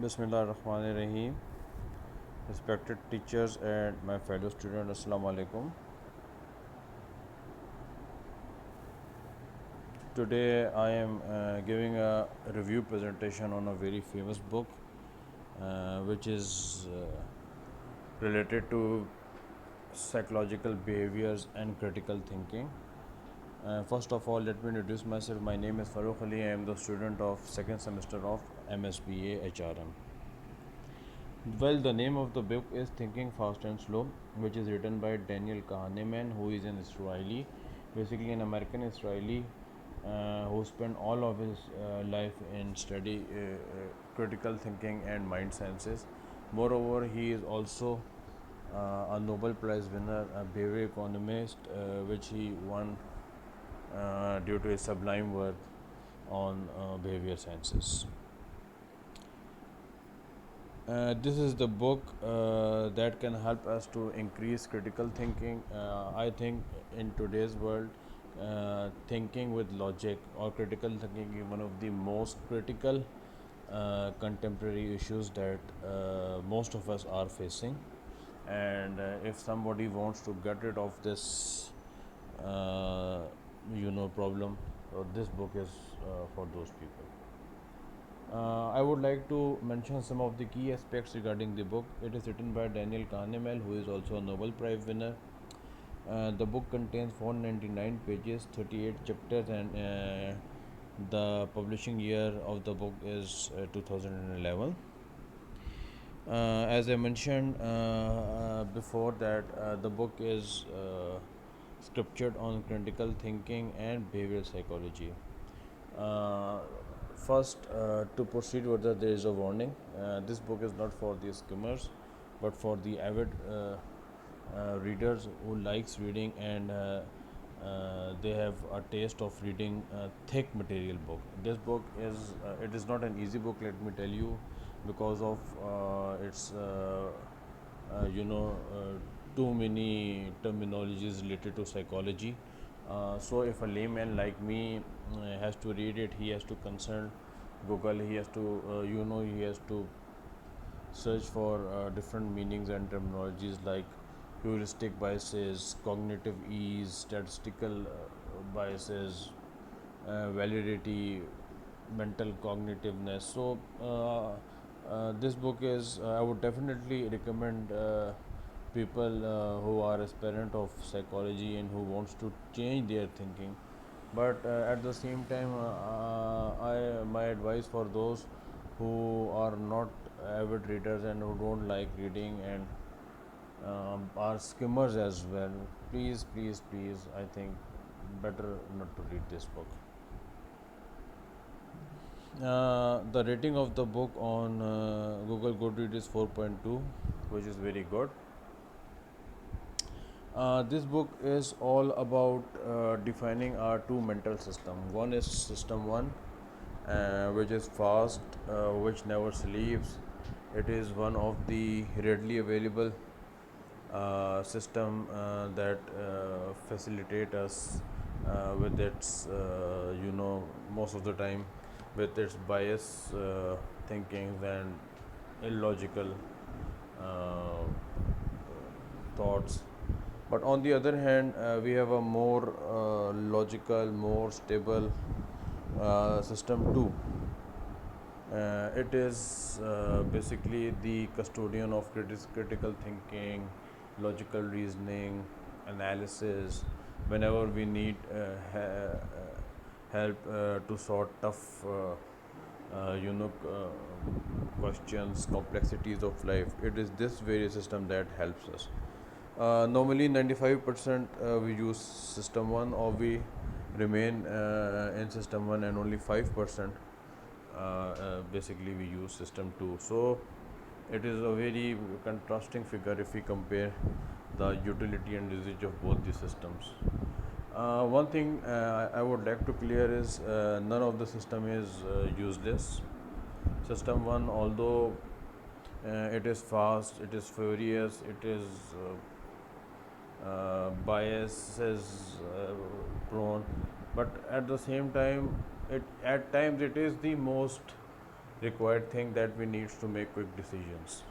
Bismillahirrahmanirrahim. Respected teachers and my fellow students, Assalamu alaikum. Today I am giving a review presentation on a very famous book which is related to psychological behaviors and critical thinking. First of all, let me introduce myself. My name is Farooq Ali. I am the student of second semester of MSBA HRM. Well, the name of the book is Thinking Fast and Slow, which is written by Daniel Kahneman, who is an Israeli, basically an American Israeli, who spent all of his life in study critical thinking and mind sciences. Moreover, he is also a Nobel Prize winner, a behavior economist, which he won due to his sublime work on behavior sciences. This is the book that can help us to increase critical thinking. I think in today's world, thinking with logic or critical thinking is one of the most critical contemporary issues that most of us are facing. And if somebody wants to get rid of this, problem, this book is for those people. I would like to mention some of the key aspects regarding the book. It is written by Daniel Kahneman, who is also a Nobel Prize winner. The book contains 499 pages, 38 chapters, and the publishing year of the book is 2011. As I mentioned before, that the book is scriptured on critical thinking and behavioral psychology. Uh, First, to proceed further, there is a warning. This book is not for the skimmers, but for the avid readers who likes reading and they have a taste of reading thick material book. This book is it is not an easy book. Let me tell you, because of its you know too many terminologies related to psychology. So if a layman like me has to read it, he has to consult Google. He has to he has to search for different meanings and terminologies like heuristic biases, cognitive ease, statistical biases, validity, mental cognitiveness. So this book is I would definitely recommend people who are aspirant of psychology and who wants to change their thinking. But at the same time, I my advice for those who are not avid readers and who don't like reading and are skimmers as well. Please, please, please, I think better not to read this book. The rating of the book on Google Goodreads is 4.2, which is very good. This book is all about defining our two mental systems. One is system one, which is fast, which never sleeps. It is one of the readily available system that facilitate us with its most of the time with its bias thinkings and illogical uh, thoughts. But on the other hand, we have a more logical, more stable system too. It is basically the custodian of critical thinking, logical reasoning, analysis. Whenever we need help to sort tough, questions, complexities of life, it is this very system that helps us. Normally, 95% we use system one, or we remain in system one, and only 5% basically we use system 2. So it is a very contrasting figure if we compare the utility and usage of both the systems. One thing I would like to clear is none of the system is useless. System 1, although it is fast, it is furious, it is biases prone, but at the same time, it at times it is the most required thing that we need to make quick decisions.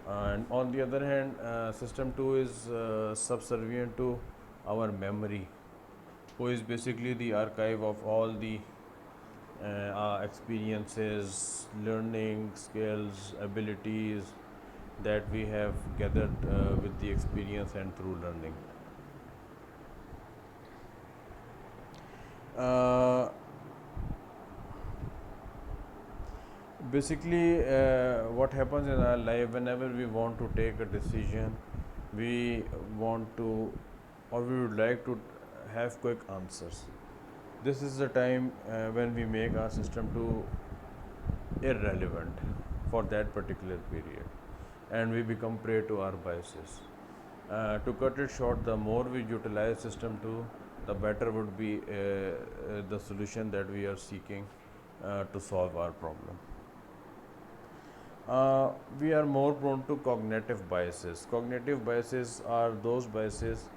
And on the other hand, system 2 is subservient to our memory, who is basically the archive of all the experiences, learning, skills, abilities that we have gathered with the experience and through learning. Uh, Basically, what happens in our life whenever we want to take a decision, we want to or we would like to have quick answers. This is the time when we make our system to irrelevant for that particular period, and we become prey to our biases. To cut it short, the more we utilize system 2, the better would be the solution that we are seeking to solve our problem. We are more prone to cognitive biases. Cognitive biases are those biases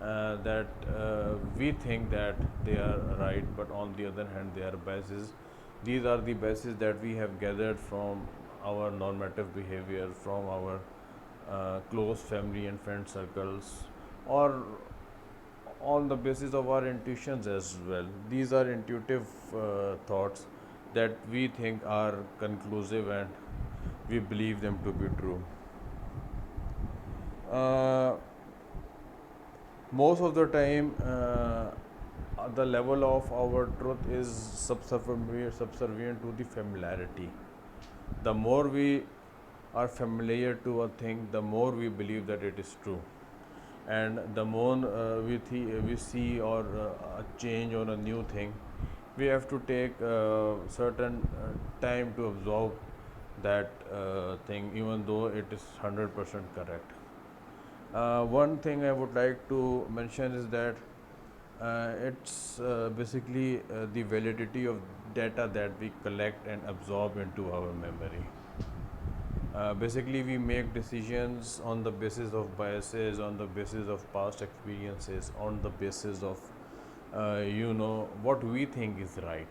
that we think that they are right, but on the other hand, they are biases. These are the biases that we have gathered from our normative behavior, from our close family and friend circles, or on the basis of our intuitions as well. These are intuitive thoughts that we think are conclusive and we believe them to be true. Uh, Most of the time, the level of our truth is subservient to the familiarity. The more we are familiar to a thing, the more we believe that it is true. And the more we see or a change or a new thing, we have to take certain time to absorb that thing, even though it is 100% correct. One thing I would like to mention is that it's basically the validity of data that we collect and absorb into our memory. Basically, we make decisions on the basis of biases, on the basis of past experiences, on the basis of what we think is right,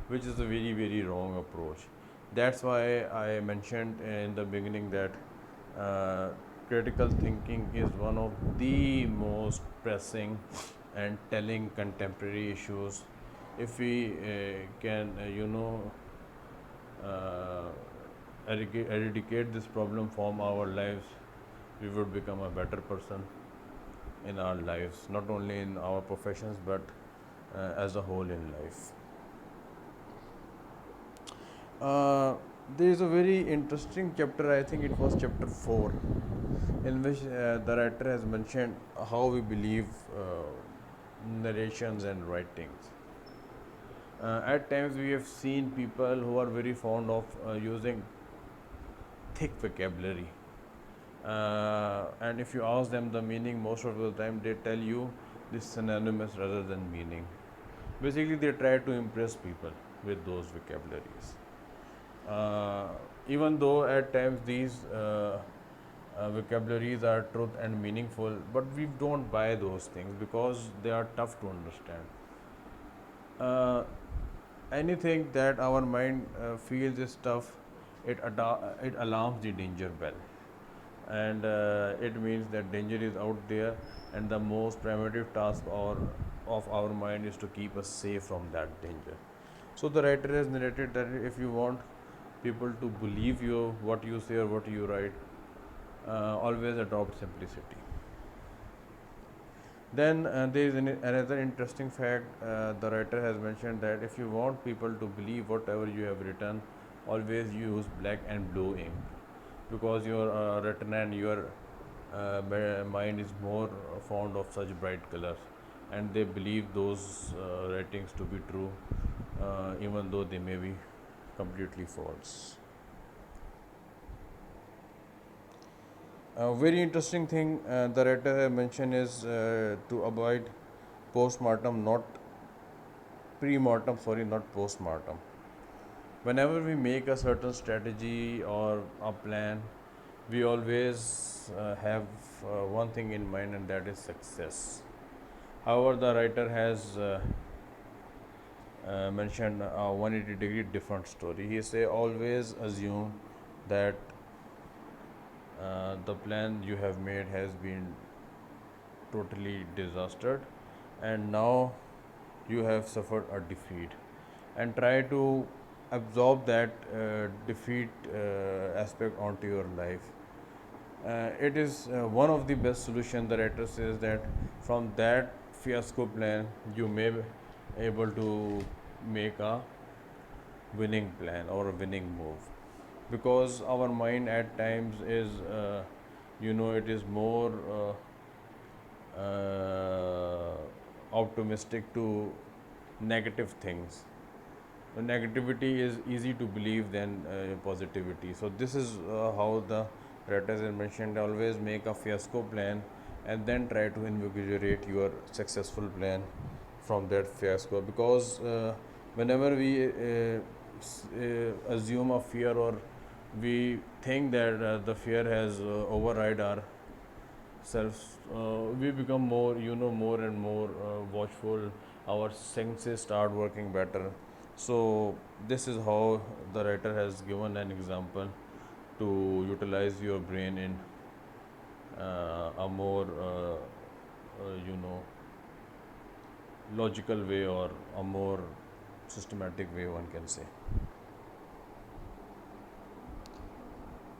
which is a very very wrong approach. That's why I mentioned in the beginning that uh, critical thinking is one of the most pressing and telling contemporary issues. If we can uh, eradicate this problem from our lives, we would become a better person in our lives, not only in our professions but as a whole in life. Uh, there is a very interesting chapter, I think it was chapter 4, in which the writer has mentioned how we believe narrations and writings. At times, we have seen people who are very fond of using thick vocabulary. And if you ask them the meaning, most of the time they tell you this synonymous rather than meaning. Basically, they try to impress people with those vocabularies. Uh, Even though at times these vocabularies are truth and meaningful, but we don't buy those things because they are tough to understand. Uh, Anything that our mind feels is tough, it alarms the danger bell, and it means that danger is out there, and the most primitive task of our mind is to keep us safe from that danger. So the writer has narrated that if you want people to believe you, what you say or what you write, always adopt simplicity. Then there is another interesting fact. The writer has mentioned that if you want people to believe whatever you have written, always use black and blue ink, because your retina and your mind is more fond of such bright colors, and they believe those writings to be true, even though they may be completely false. A very interesting thing the writer have mentioned is to avoid post-mortem, not pre-mortem, sorry, not post-mortem. Whenever we make a certain strategy or a plan, we always have one thing in mind, and that is success. However, the writer has mentioned a 180-degree different story. He say always assume that the plan you have made has been totally disastered, and now you have suffered a defeat, and try to absorb that defeat aspect onto your life. It is one of the best solution. The writer says that from that fiasco plan you may be able to make a winning plan or a winning move, because our mind at times is it is more optimistic to negative things. Negativity is easy to believe than positivity. So this is how the writers have mentioned: always make a fiasco plan and then try to invigorate your successful plan from that fiasco. Because whenever we assume a fear, or we think that the fear has override our selves, we become more, more and more watchful. Our senses start working better. So this is how the writer has given an example to utilize your brain in a more you know logical way, or a more systematic way, one can say.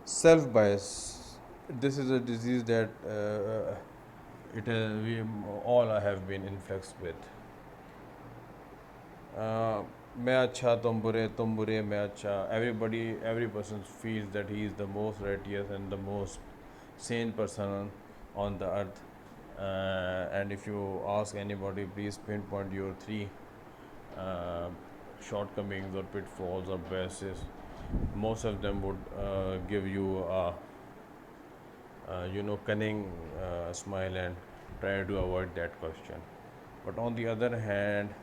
Self bias, this is a disease that we all have been influenced with. मैं अच्छा तुम बुरे मैं अच्छा. Every person feels that he is the most righteous and the most sane person on the earth. And if you ask anybody, please pinpoint your three uh, shortcomings or pitfalls or biases, most of them would give you a cunning smile and try to avoid that question. But on the other hand,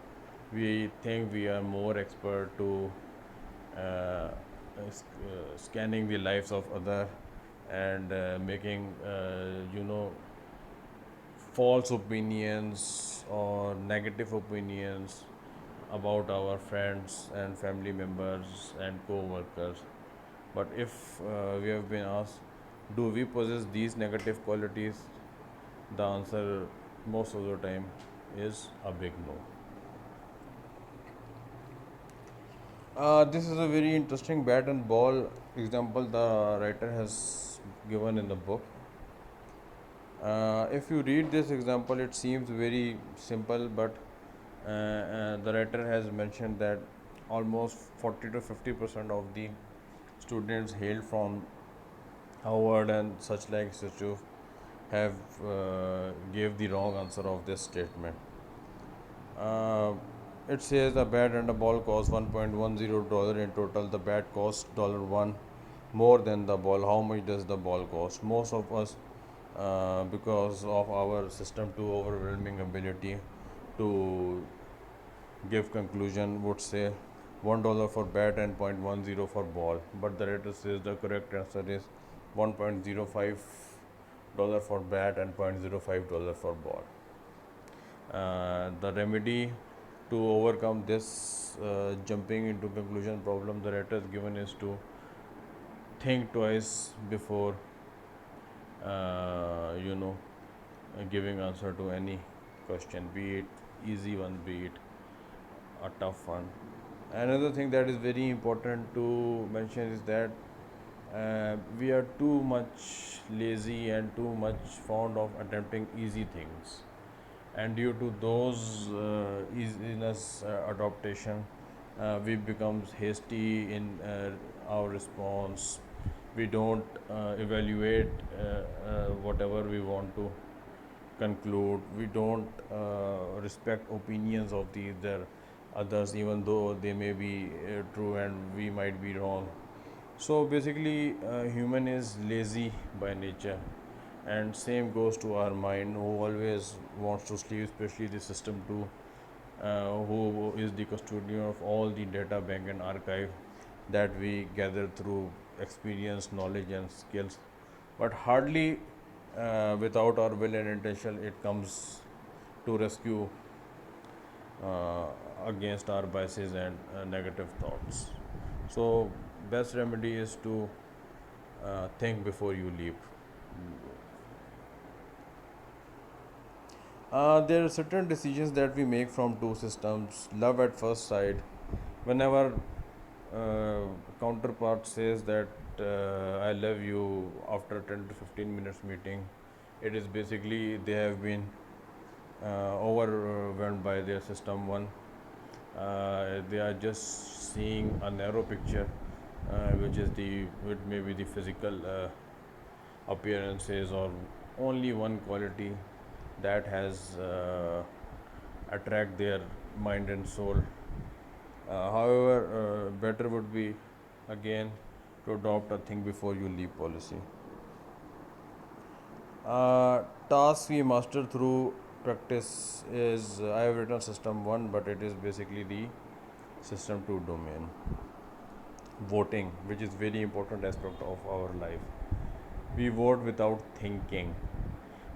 we think we are more expert to scanning the lives of other, and making false opinions or negative opinions about our friends and family members and co-workers. But if we have been asked, do we possess these negative qualities, the answer most of the time is a big no. This is a very interesting bat and ball example the writer has given in the book. If you read this example, it seems very simple, but the writer has mentioned that almost 40 to 50% of the students hailed from Howard and such like institute have gave the wrong answer of this statement. Uh, it says the bat and the ball cost $1.10 in total. The bat costs $1 more than the ball. How much does the ball cost? Most of us, because of our system to overwhelming ability to give conclusion, would say $1 for bat and $0.10 for ball. But the writer says the correct answer is $1.05 for bat and $0.05 for ball. The remedy to overcome this jumping into conclusion problem the writer has given is to think twice before giving answer to any question, be it easy one, be it a tough one. Another thing that is very important to mention is that we are too much lazy and too much fond of attempting easy things, and due to those easiness adaptation, we become hasty in our response. We don't evaluate whatever we want to conclude. We don't respect opinions of the others, even though they may be true and we might be wrong. So basically, human is lazy by nature, and same goes to our mind, who always wants to sleep, especially the system 2, who is the custodian of all the data bank and archive that we gather through experience, knowledge, and skills. But hardly without our will and intention it comes to rescue uh, against our biases and negative thoughts. So, best remedy is to think before you leap. There are certain decisions that we make from two systems. Love at first sight. Whenever uh, counterpart says that I love you after 10 to 15 minutes meeting, it is basically they have been overwhelmed by their system one. They are just seeing a narrow picture, which is which may be the physical appearances or only one quality that has attract their mind and soul. However, better would be again to adopt a think before you leave policy. Tasks we master through practice is I have written system one, but it is basically the system two domain. Voting, which is very important aspect of our life. We vote without thinking.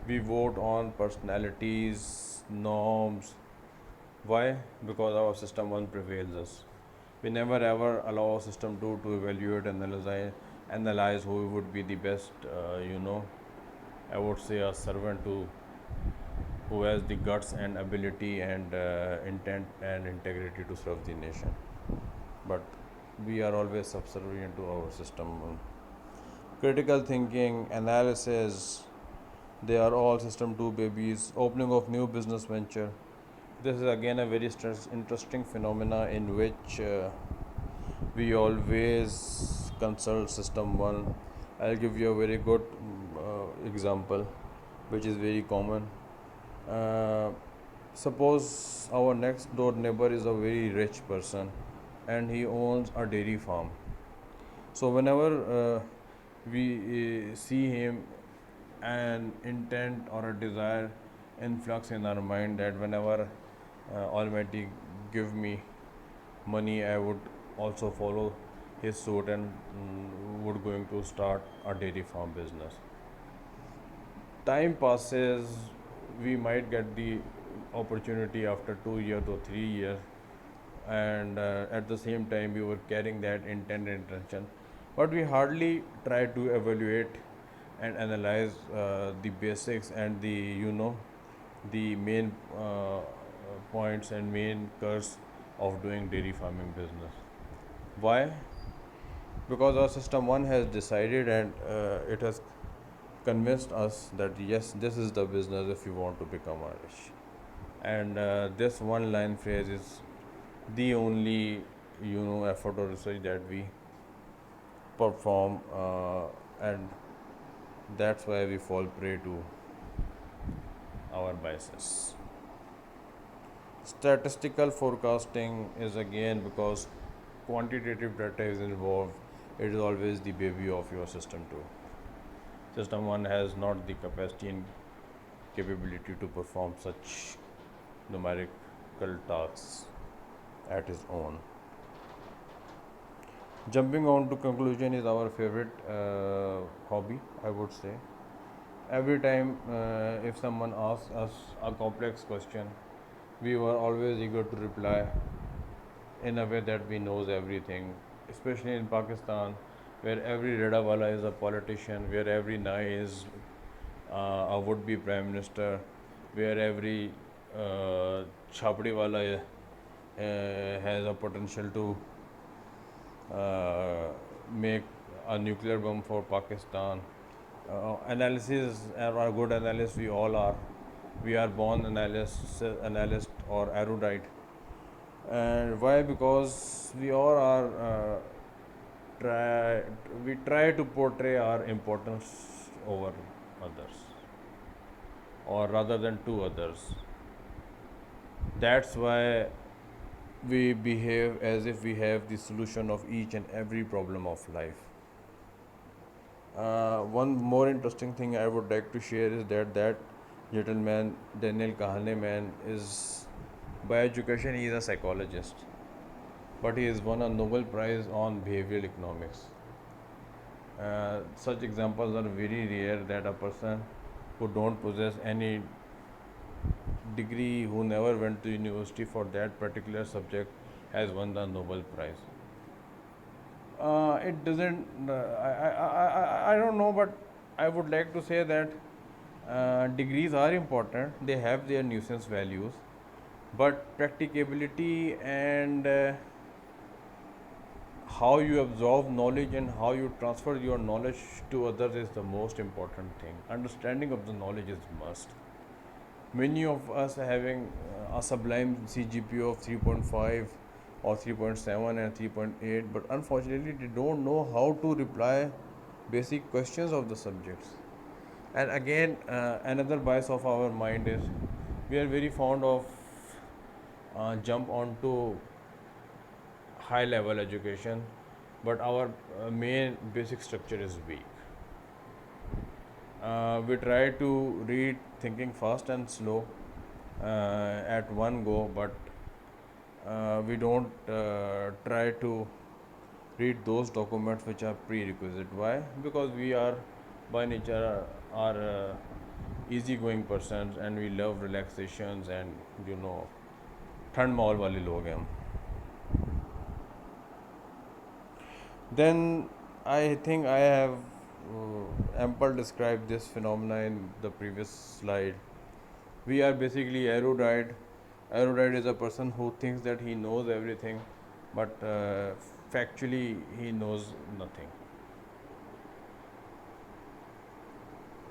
We vote on personalities, norms. Why? Because our system one prevails us. We never ever allow system two to evaluate, analyze who would be the best. I would say a servant who has the guts and ability and intent and integrity to serve the nation. But we are always subservient to our system. Critical thinking, analysis, they are all system 2 babies. Opening of new business venture. This is again a very interesting phenomena in which we always consult system 1. I'll give you a very good example which is very common. Uh, Suppose our next door neighbor is a very rich person and he owns a dairy farm. So whenever we see him, an intent or a desire influx in our mind that whenever Almighty give me money, I would also follow his suit and would going to start a dairy farm business. Time passes, we might get the opportunity after 2 years or 3 years, and at the same time we were carrying that intent and intention, but we hardly try to evaluate and analyze the basics and the main points and main curse of doing dairy farming business. Why? Because our system one has decided and it has convinced us that yes, this is the business if you want to become rich. And this one line phrase is the only effort or research that we perform, and that's why we fall prey to our biases. Statistical forecasting is again because quantitative data is involved. It is always the baby of your system 2. System 1 has not the capacity and capability to perform such numerical tasks at his own. Jumping on to conclusion is our favorite hobby, I would say. Every time if someone asks us a complex question, we were always eager to reply in a way that we knows everything, especially in Pakistan, where every Redawala is a politician, where every Nai is a would-be prime minister, where every Chapdiwala has a potential to uh, make a nuclear bomb for Pakistan. Analysis are good analysts, we all are. We are born analyst or erudite. And why? Because we all are try we try to portray our importance over others, or rather than to others. That's why we behave as if we have the solution of each and every problem of life. One more interesting thing I would like to share is that gentleman Daniel Kahneman is by education he is a psychologist, but he has won a Nobel Prize on behavioral economics. Such examples are very rare that a person who don't possess any degree who never went to university for that particular subject has won the Nobel Prize. It doesn't. I don't know, but I would like to say that degrees are important. They have their nuisance values, but practicability and how you absorb knowledge and how you transfer your knowledge to others is the most important thing. Understanding of the knowledge is must. Many of us are having a sublime CGPA of 3.5 or 3.7 and 3.8, but unfortunately they don't know how to reply basic questions of the subjects. And again, another bias of our mind is we are very fond of jump onto high level education, but our main basic structure is weak. We try to read thinking fast and slow at one go, but we don't try to read those documents which are prerequisite. Why? Because we are by nature are easygoing persons and we love relaxations and ठंड माहौल वाले लोग हैं हम. Then I think I have ample described this phenomena in the previous slide. We are basically erudite. Erudite is a person who thinks that he knows everything, but factually he knows nothing.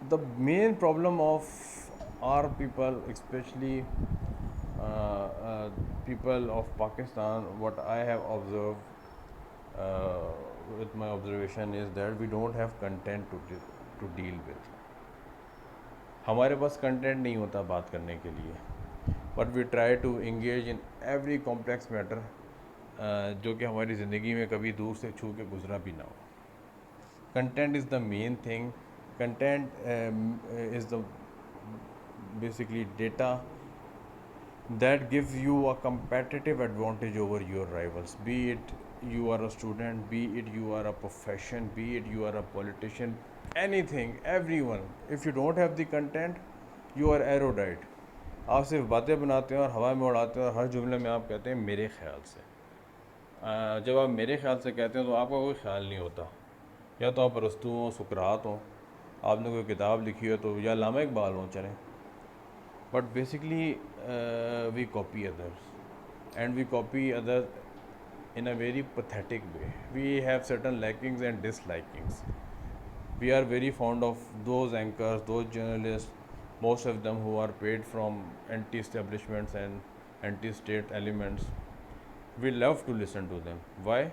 The main problem of our people, especially people of Pakistan, what I have observed with my observation is that we don't have content to deal with. हमारे पास content नहीं होता बात करने के लिए, but we try to engage in every complex matter जो कि हमारी ज़िंदगी में कभी दूर से छू के गुजरा भी ना हो. Content is the main thing. Content is the basically data that gives you a competitive advantage over your rivals, be it you are a student, be it you are a profession, be it you are a politician, anything, everyone. If you don't have the content, you are erudite. आप सिर्फ बातें बनाते हैं और हवा में उड़ाते हैं और हर जुमले में आप कहते हैं मेरे ख्याल से. जब आप मेरे ख्याल से कहते हैं तो आपका कोई ख्याल नहीं होता. या तो आप अरस्तू हो, सुकरात हो, आपने कोई किताब लिखी हो तो, या लामा इकबाल हो चलें. But basically we copy others, and we copy others in a very pathetic way. We have certain likings and dislikings. We are very fond of those anchors, those journalists, most of them who are paid from anti-establishments and anti-state elements. We love to listen to them. Why?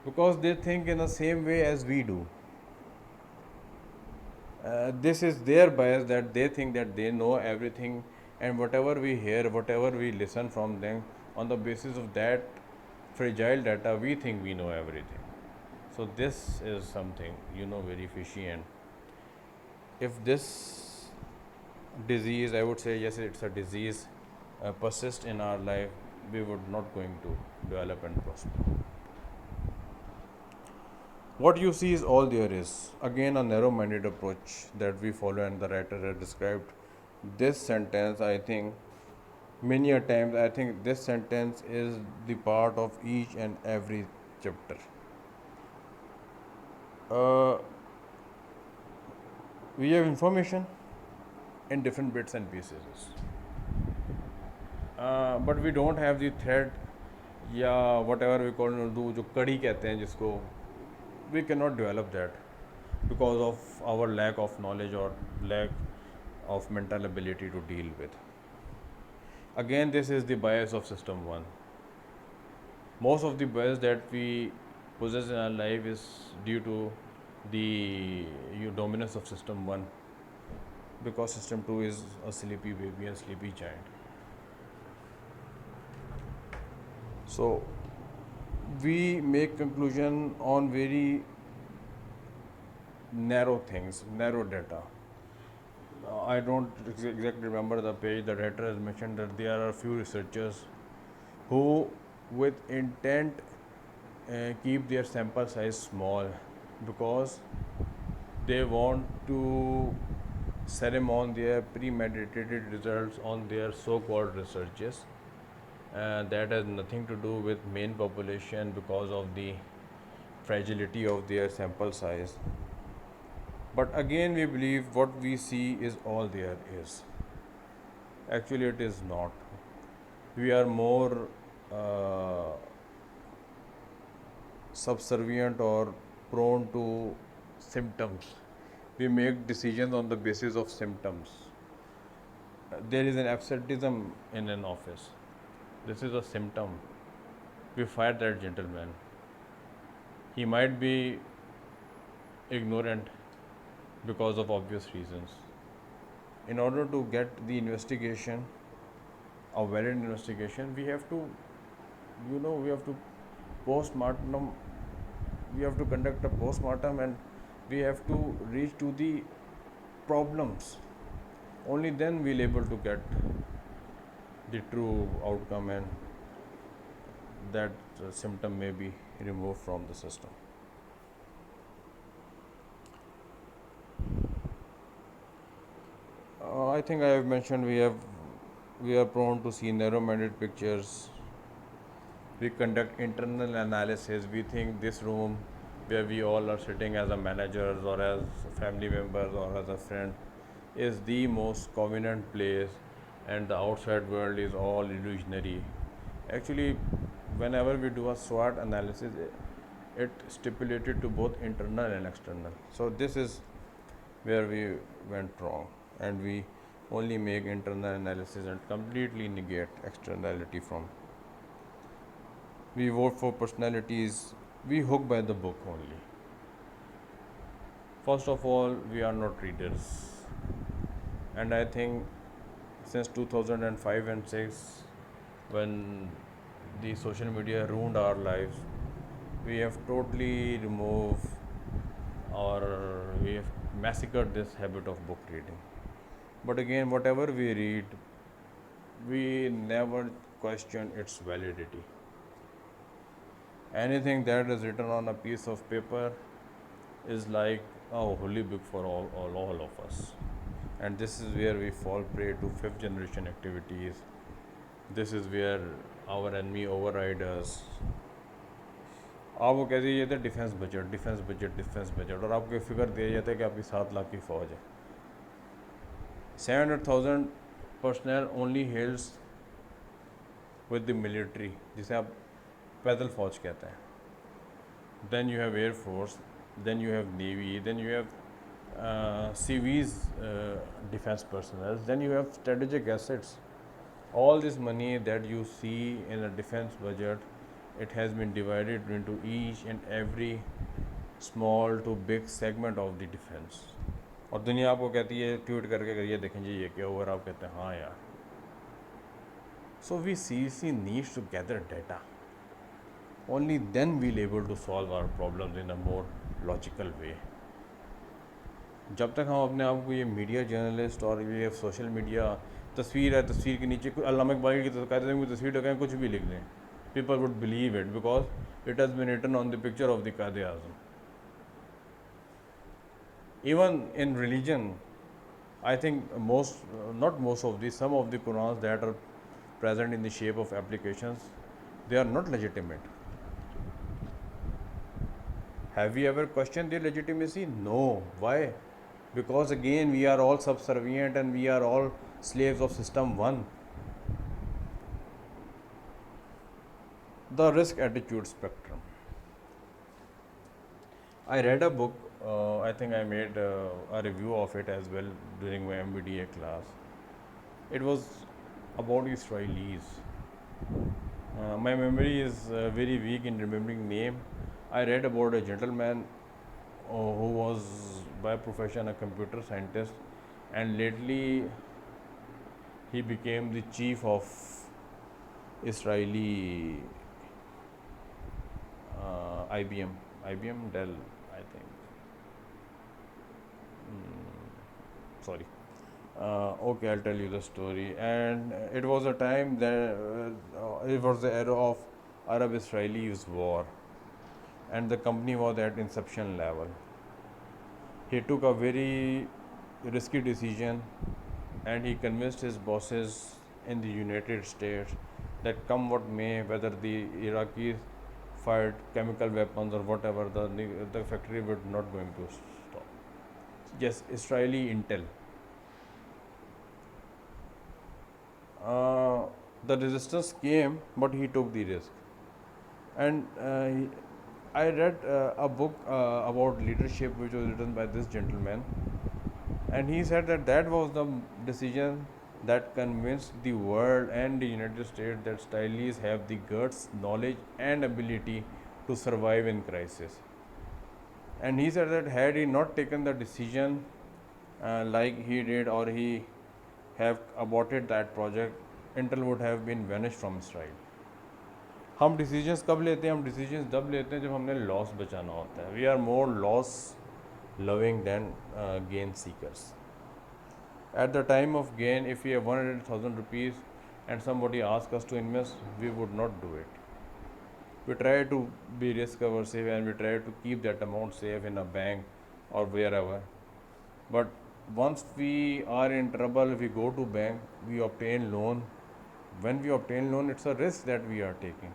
Because they think in the same way as we do. This is their bias, that they think that they know everything, and whatever we hear, whatever we listen from them, on the basis of that fragile data, we think we know everything. So this is something very fishy. And if this disease, I would say yes, it's a disease, persists in our life, we would not going to develop and prosper. What you see is all there is. Again, a narrow-minded approach that we follow, and the writer has described this sentence. I think many a times, I think this sentence is the part of each and every chapter. We have information in different bits and pieces, but we don't have the thread, या whatever we call in Urdu जो कड़ी कहते हैं जिसको, we cannot develop that because of our lack of knowledge or lack of mental ability to deal with. Again, this is the bias of system 1. Most of the bias that we possess in our life is due to the dominance of system 1, because system 2 is a sleepy baby and sleepy giant. So we make conclusion on very narrow things, narrow data. I don't exactly remember the page. The writer has mentioned that there are a few researchers who, with intent, keep their sample size small because they want to ceremony their premeditated results on their so-called researches, and that has nothing to do with main population because of the fragility of their sample size. But again, we believe what we see is all there is. Actually, it is not. We are more uh, subservient or prone to symptoms. We make decisions on the basis of symptoms. There is an absenteeism in an office. This is a symptom. We fire that gentleman. He might be ignorant because of obvious reasons. In order to get the investigation, a valid investigation, we have to, we have to postmortem, we have to conduct a postmortem, and we have to reach to the problems. Only then we'll able to get the true outcome, and that symptom may be removed from the system. I think I have mentioned we are prone to see narrow-minded pictures. We conduct internal analysis. We think this room where we all are sitting as a managers or as family members or as a friend is the most convenient place, and the outside world is all illusionary. Actually, whenever we do a SWOT analysis, it stipulated to both internal and external. So this is where we went wrong, and we only make internal analysis and completely negate externality from. We vote for personalities, we hook by the book only. First of all, we are not readers, and I think since 2005 and 6, when the social media ruined our lives, we have totally removed, or we have massacred this habit of book reading. But again, whatever we read, we never question its validity. Anything that is written on a piece of paper is like a holy book for all of us. And this is where we fall prey to fifth generation activities. This is where our enemy override us. आप वो कह दिए थे defence budget defence budget defence budget, और आपको figure दिया जाता है कि आपकी 7 लाख की फ़ौज है. 700,000 personnel only hails with the military, जिसे आप पैदल फौज कहते हैं. Then you have Air Force, then you have Navy, then you have CV's defense personnel, then you have strategic assets. All this money that you see in a defense budget, it has been divided into each and every small to big segment of the defense. और दुनिया आपको कहती है tweet करके करिए देखें जी ये क्या हुआ, और आप कहते हैं हाँ यार. So we seriously needs to gather data. Only then we'll able to solve our problems in a more logical way. जब तक हम अपने आप को ये मीडिया जर्नलिस्ट और ये सोशल मीडिया तस्वीर है, तस्वीर के नीचे कोई अल्लामा इकबाल की कहते हैं कोई तस्वीर लगाएं, कुछ भी लिख दें, people would believe it because it has been written on the picture of the Qaid-e-Azam. Even in religion, I think not most of these, some of the Qurans that are present in the shape of applications, they are not legitimate. Have we ever questioned their legitimacy? No. Why? Because again, we are all subservient and we are all slaves of system 1. The risk attitude spectrum. I read a book, I think I made a review of it as well during my MBDA class. It was about Israelis. My memory is very weak in remembering name. I read about a gentleman who was by profession a computer scientist, and lately he became the chief of Israeli IBM Dell, I think. Sorry. Okay, I'll tell you the story. And it was a time that it was the era of Arab-Israeli war, and the company was at inception level. He took a very risky decision, and he convinced his bosses in the United States that come what may, whether the Iraqis fired chemical weapons or whatever, the factory would not going to stop. Yes, Israeli intel. Uh, the resistance came, but he took the risk. And I read a book about leadership, which was written by this gentleman, and he said that that was the decision that convinced the world and the United States that stylists have the guts, knowledge, and ability to survive in crisis. And he said that had he not taken the decision like he did, or he have aborted that project, Intel would have been vanished from Israel. हम decisions कब लेते हैं? हम decisions तब लेते हैं जब हमने लॉस बचाना होता है. We are more loss loving than gain seekers. At the time of gain, if we have 100,000 rupees and somebody asks us to invest, we would not do it. We try to be risk averse and we try to keep that amount safe in a bank or wherever. But once we are in trouble, we go to bank, we obtain loan. When we obtain loan, it's a risk that we are taking.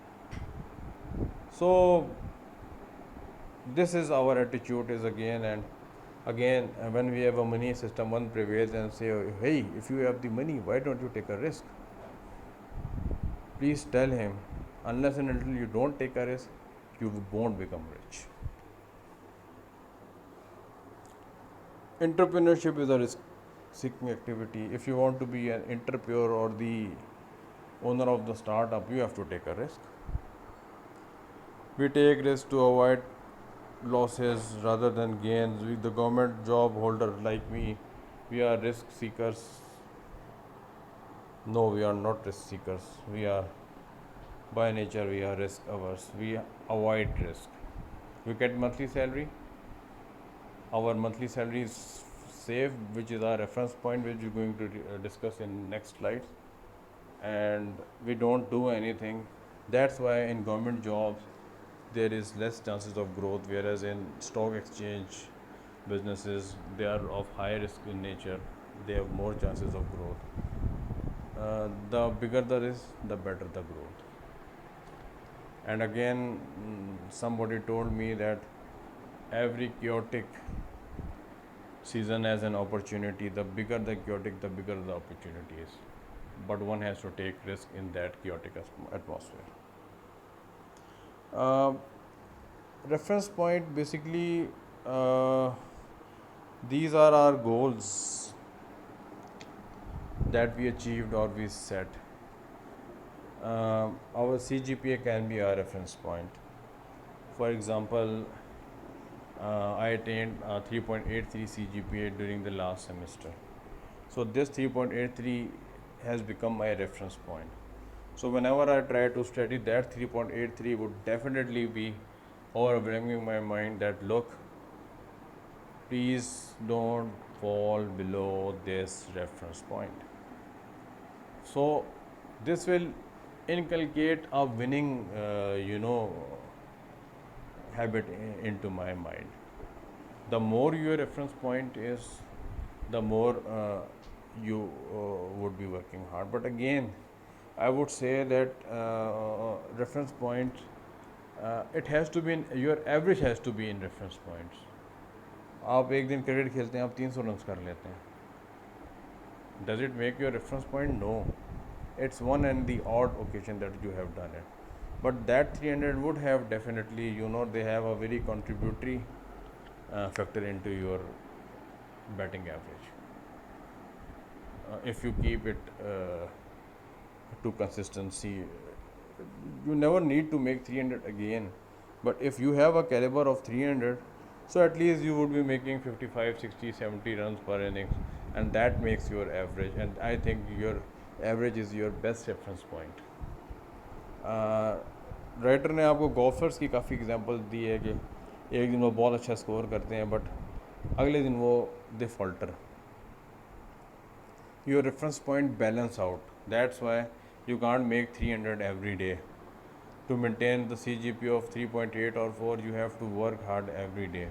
So this is our attitude is again and again when we have a money system, one prevails and say, hey, if you have the money, why don't you take a risk? Please tell him, unless and until you don't take a risk, you won't become rich. Entrepreneurship is a risk seeking activity. If you want to be an entrepreneur or the owner of the startup, you have to take a risk. We take risks to avoid losses rather than gains. The government job holder like me, we are risk seekers. No, we are not risk seekers. We are, by nature, we are risk averse. We avoid risk. We get monthly salary. Our monthly salary is safe, which is our reference point, which we're going to discuss in next slides. And we don't do anything. That's why in government jobs there is less chances of growth, whereas in stock exchange businesses they are of high risk in nature, they have more chances of growth. The bigger the risk, the better the growth. And again, somebody told me that every chaotic season has an opportunity. The bigger the chaotic, the bigger the opportunity is. But one has to take risk in that chaotic atmosphere. Reference point, basically these are our goals that we achieved or we set. Our CGPA can be our reference point. For example, I attained 3.83 CGPA during the last semester. So this 3.83 has become my reference point. So whenever I try to study, that 3.83 would definitely be overwhelming my mind that look, please don't fall below this reference point. So this will inculcate a winning, habit into my mind. The more your reference point is, the more you would be working hard. But again, I would say that reference point, it has to be in your average has to be in reference points. आप एक दिन cricket खेलते हैं, आप 300 run कर लेते हैं. Does it make your reference point? No. It's one and the odd occasion that you have done it. But that 300 would have definitely, they have a very contributory factor into your batting average. If you keep it to consistency, you never need to make 300 again. But if you have a caliber of 300, so at least you would be making 55, 60, 70 runs per innings, and that makes your average. And I think your average is your best reference point. Writer ने आपको golfer's की काफ़ी example दी है कि एक दिन वो बहुत अच्छा स्कोर करते हैं, बट अगले दिन वो दे falter. Your reference point balance out. That's why you can't make 300 every day. To maintain the CGPA of 3.8 or 4, you have to work hard every day.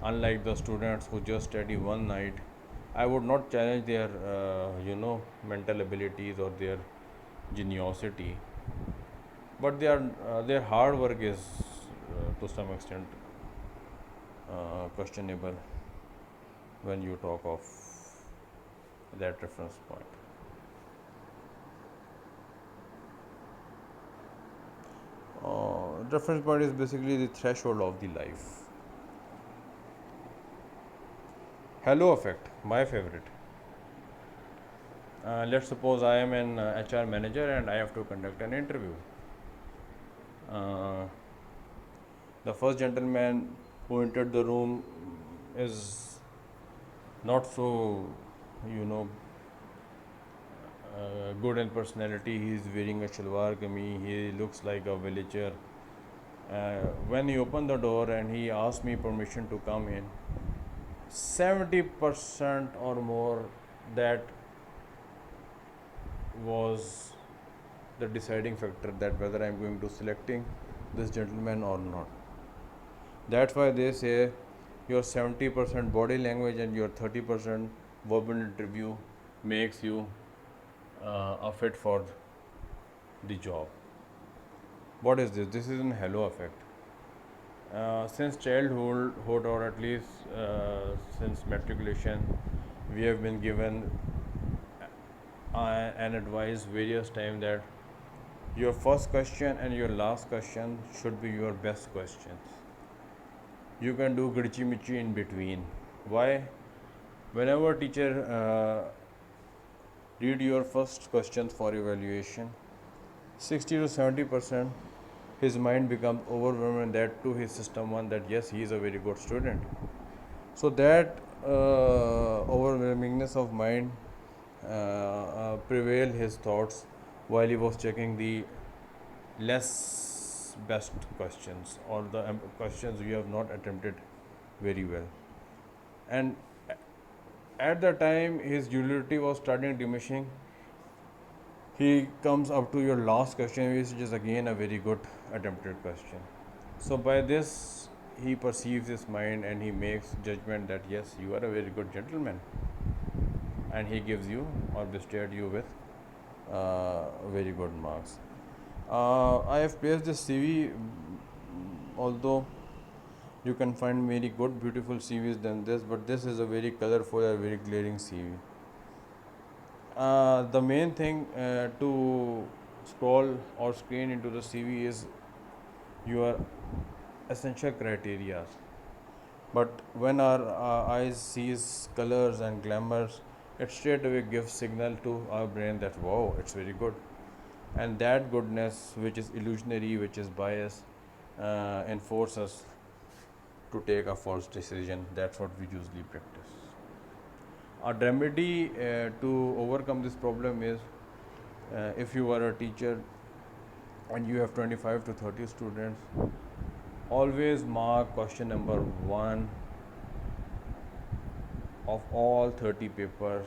Unlike the students who just study one night I would not challenge their mental abilities or their geniosity, but their hard work is to some extent questionable when you talk of that reference point. Reference point is basically the threshold of the life. Halo effect, my favorite. Let's suppose I am an HR manager and I have to conduct an interview. Uh, the first gentleman who entered the room is not so, you know, good in personality. He is wearing a shalwar kameez. He looks like a villager. When he opened the door and he asked me permission to come in, 70% or more that was the deciding factor that whether I'm going to selecting this gentleman or not. That's why they say your 70% body language and your 30% verbal interview makes you a fit for the job. What is this? This is an halo effect. Since childhood, or at least since matriculation, we have been given and advised various times that your first question and your last question should be your best questions. You can do gritchy michi in between. Why? Whenever teacher read your first questions for evaluation, 60 to 70% his mind becomes overwhelmed, and that too his system one that yes, he is a very good student. So that overwhelmingness of mind prevail his thoughts while he was checking the less best questions or the questions you have not attempted very well. And at the time his utility was starting diminishing, he comes up to your last question, which is again a very good attempted question. So by this he perceives his mind and he makes judgment that yes, you are a very good gentleman, and he gives you or bestowed you with very good marks. I have placed this CV, although you can find very good, beautiful CVs than this, but this is a very colorful and very glaring CV. The main thing to scroll or screen into the CV is your essential criteria. But when our eyes sees colors and glamours, it straight away gives signal to our brain that wow, it's very good. And that goodness, which is illusionary, which is biased, enforce us to take a false decision. That's what we usually practice. A remedy to overcome this problem is if you are a teacher and you have 25 to 30 students, always mark question number 1 of all 30 papers,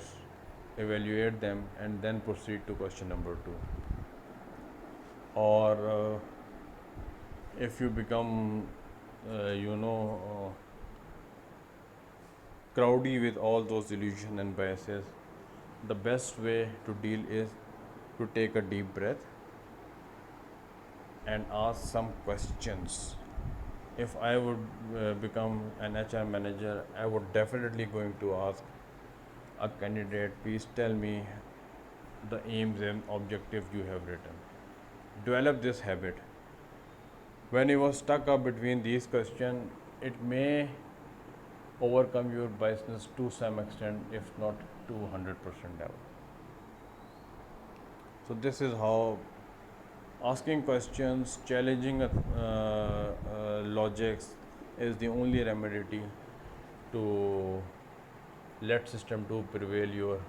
evaluate them, and then proceed to question number 2. Or if you become, crowdy with all those illusions and biases, the best way to deal is to take a deep breath and ask some questions. If I would become an HR manager, I would definitely going to ask a candidate, please tell me the aims and objectives you have written. Develop this habit. When you was stuck up between these questions, it may overcome your biasness to some extent, if not to 100% level. So this is how asking questions, challenging logics is the only remedy to let system 2 prevail your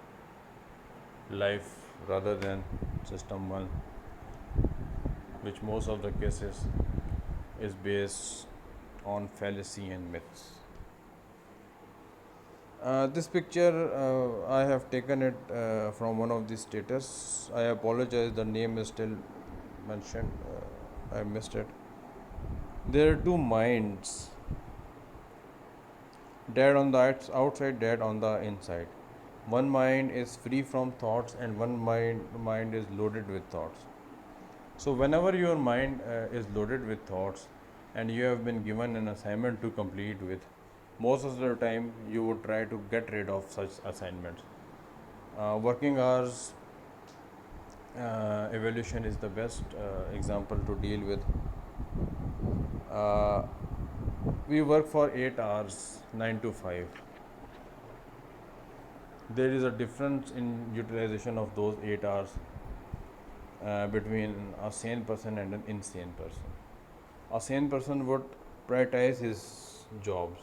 life rather than system 1, which most of the cases is based on fallacy and myths. This picture I have taken it from one of the status. I apologize, the name is still mentioned. I missed it. There are two minds, dad on the outside, dad on the inside. One mind is free from thoughts, and one mind is loaded with thoughts. So whenever your mind is loaded with thoughts and you have been given an assignment to complete with, most of the time you would try to get rid of such assignments. Working hours evaluation is the best example to deal with. uh, we work for 8 hours, 9 to 5. There is a difference in utilization of those 8 hours between a sane person and an insane person. A sane person would prioritize his jobs.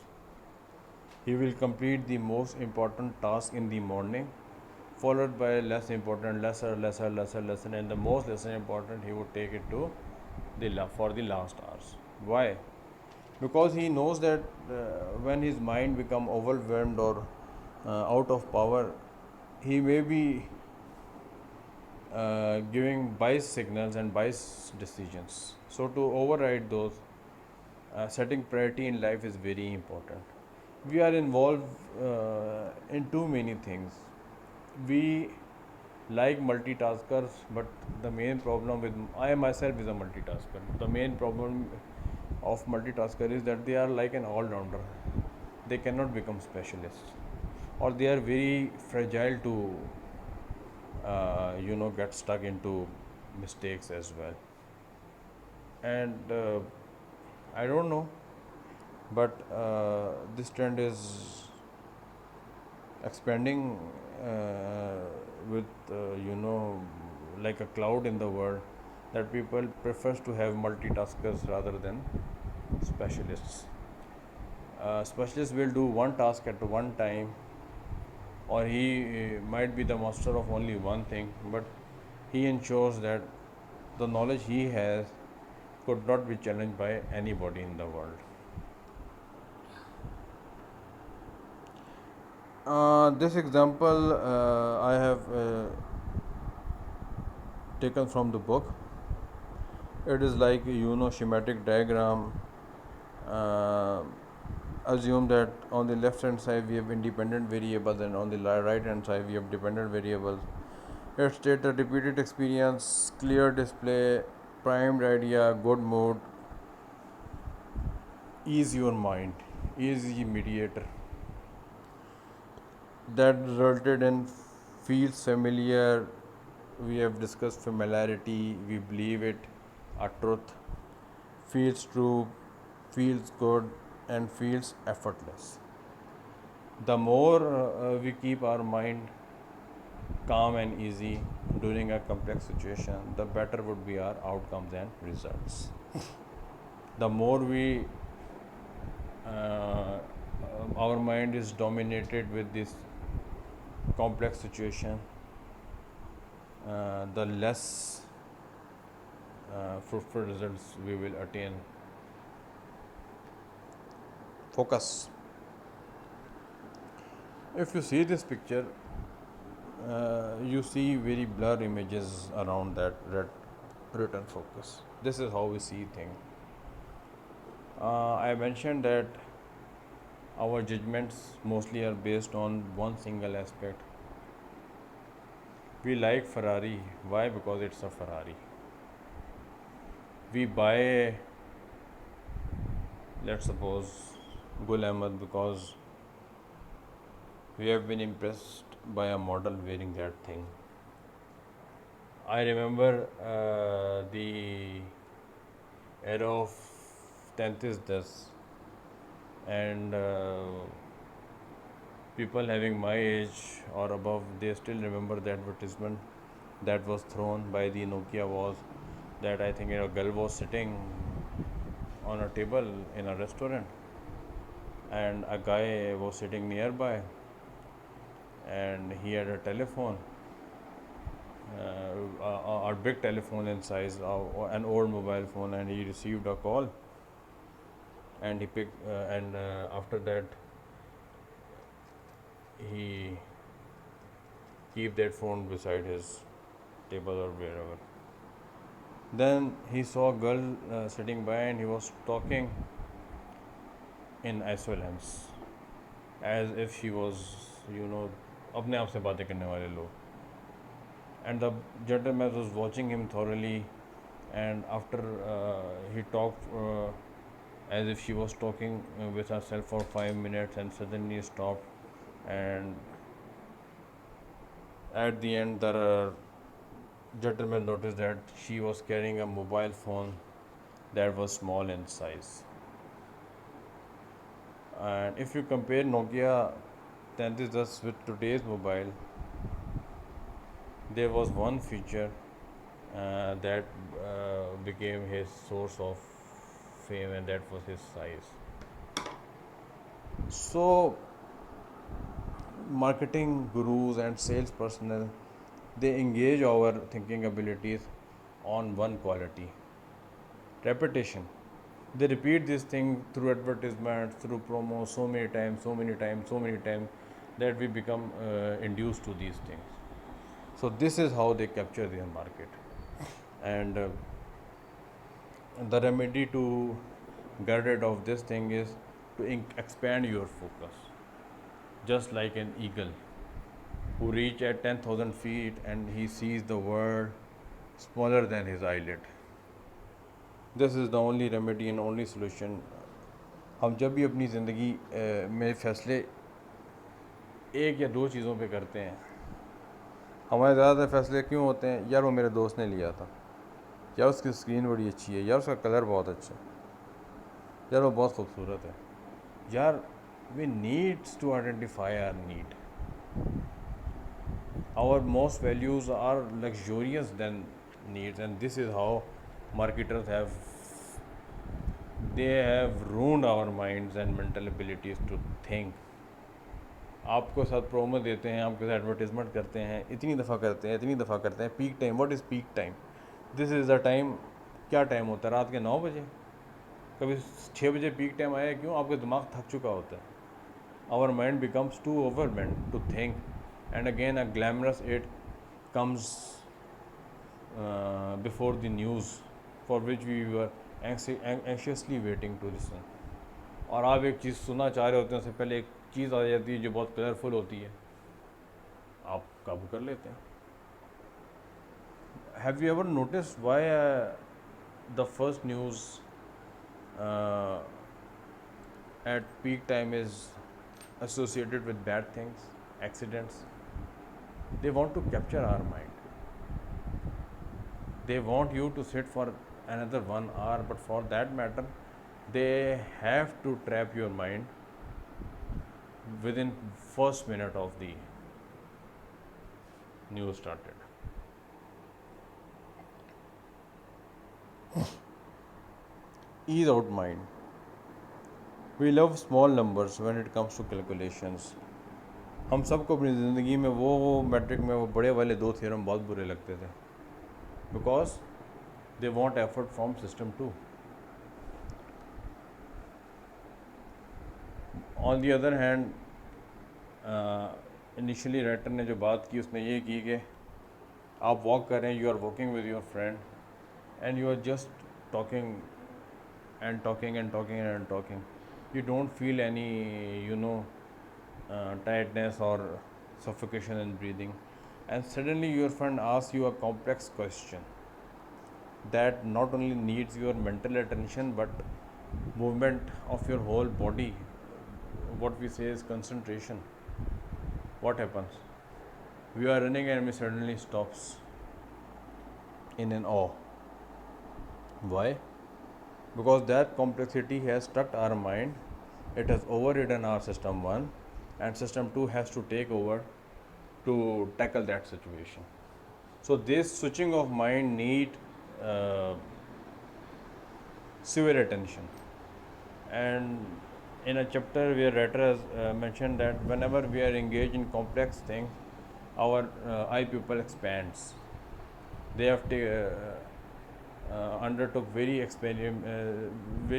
He will complete the most important task in the morning, followed by less important, lesser, and the most lesser important he would take it to for the last hours. Why? Because he knows that when his mind become overwhelmed or out of power, he may be giving bias signals and bias decisions. So to override those, setting priority in life is very important. We are involved in too many things. We like multitaskers, but the main problem with I myself is a multitasker. The main problem of multitasker is that they are like an all-rounder. They cannot become specialists, or they are very fragile to get stuck into mistakes as well. And I don't know, but this trend is expanding with like a cloud in the world, that people prefers to have multitaskers rather than specialists. Specialists will do one task at one time, or he might be the master of only one thing, but he ensures that the knowledge he has could not be challenged by anybody in the world. This example I have taken from the book. It is like schematic diagram. Uh, Assume that on the left hand side we have independent variables, and on the right hand side we have dependent variables. It states a repeated experience, clear display, primed idea, good mood, ease your mind, easy mediator. That resulted in feels familiar. We have discussed familiarity, we believe it a truth, feels true, feels good, and feels effortless. The more we keep our mind calm and easy during a complex situation, the better would be our outcomes and results. The more we our mind is dominated with this complex situation, the less fruitful results we will attain. Focus. If you see this picture, you see very blur images around that red written focus. This is how we see things. I mentioned that our judgments mostly are based on one single aspect. We like Ferrari. Why? Because it's a Ferrari. We buy, let's suppose, Gul Ahmed because we have been impressed by a model wearing that thing. I remember the era of 33 das, and people having my age or above, they still remember the advertisement that was thrown by the Nokia was that I think a girl was sitting on a table in a restaurant, and a guy was sitting nearby, and he had a telephone, a big telephone in size, an old mobile phone, and he received a call, and he picked, and after that he keep that phone beside his table or wherever. Then he saw a girl sitting by, and he was talking in isolence, as if she was, अपने आप से बातें करने वाले लोग. And the gentleman was watching him thoroughly, and after he talked as if she was talking with herself for 5 minutes, and suddenly stopped, and at the end the gentleman noticed that she was carrying a mobile phone that was small in size. And if you compare Nokia 3310 with today's mobile, there was one feature that became his source of fame, and that was his size. So, marketing gurus and sales personnel, they engage our thinking abilities on one quality: repetition. They repeat this thing through advertisements, through promo, so many times, so many times, so many times, that we become induced to these things. So this is how they capture their market. And the remedy to get rid of this thing is to expand your focus, just like an eagle who reach at 10,000 feet and he sees the world smaller than his eyelid. This is the only remedy and only solution. हम जब भी अपनी ज़िंदगी में फ़ैसले एक या दो चीज़ों पे करते हैं, हमारे ज़्यादातर फ़ैसले क्यों होते हैं? यार वो मेरे दोस्त ने लिया था, यार उसकी स्क्रीन बड़ी अच्छी है, यार उसका कलर बहुत अच्छा है, यार वो बहुत खूबसूरत है. यार we needs to identify our need. Our most values are luxurious than needs, and this is how marketers have ruined our minds and mental abilities to think. आपको साथ प्रोमो देते हैं, आपके साथ एडवर्टीजमेंट करते हैं, इतनी दफ़ा करते हैं. Peak time, what is peak time? This is the time. क्या टाइम होता है? रात के 9 बजे. कभी 6 बजे पीक टाइम आया क्यों? आपका दिमाग थक चुका होता है. Our mind becomes too overwhelmed to think, and again a glamorous it comes before the news for which we were anxiously waiting to listen. और आप एक चीज़ सुनना चाह रहे होते हैं, उससे पहले एक चीज़ आ जाती है जो बहुत कलरफुल होती है, आप काबू कर लेते हैं. Have you ever noticed why the first news uh, at peak time is associated with bad things, accidents? They want to capture our mind. They want you to sit for another 1 hour, but for that matter, they have to trap your mind within first minute of the news started. Ease out mind. We love small numbers when it comes to calculations. हम सबको अपनी ज़िंदगी में वो matric में वो बड़े वाले 2 थ्योरम बहुत बुरे लगते थे, because they want effort from system 2. On the other hand, initially writer ने जो बात की उसने ये की कि आप वॉक कर रहे हैं, you are walking with your friend and you are just talking and talking and talking and talking. You don't feel any, tiredness or suffocation in breathing, and suddenly your friend asks you a complex question that not only needs your mental attention but movement of your whole body. What we say is concentration. What happens? We are running and we suddenly stops in an awe. Why? Because that complexity has struck our mind, it has overridden our system 1, and system 2 has to take over to tackle that situation. So this switching of mind need severe attention. And in a chapter where writer has mentioned that whenever we are engaged in complex things, our eye pupil expands. They have undertook very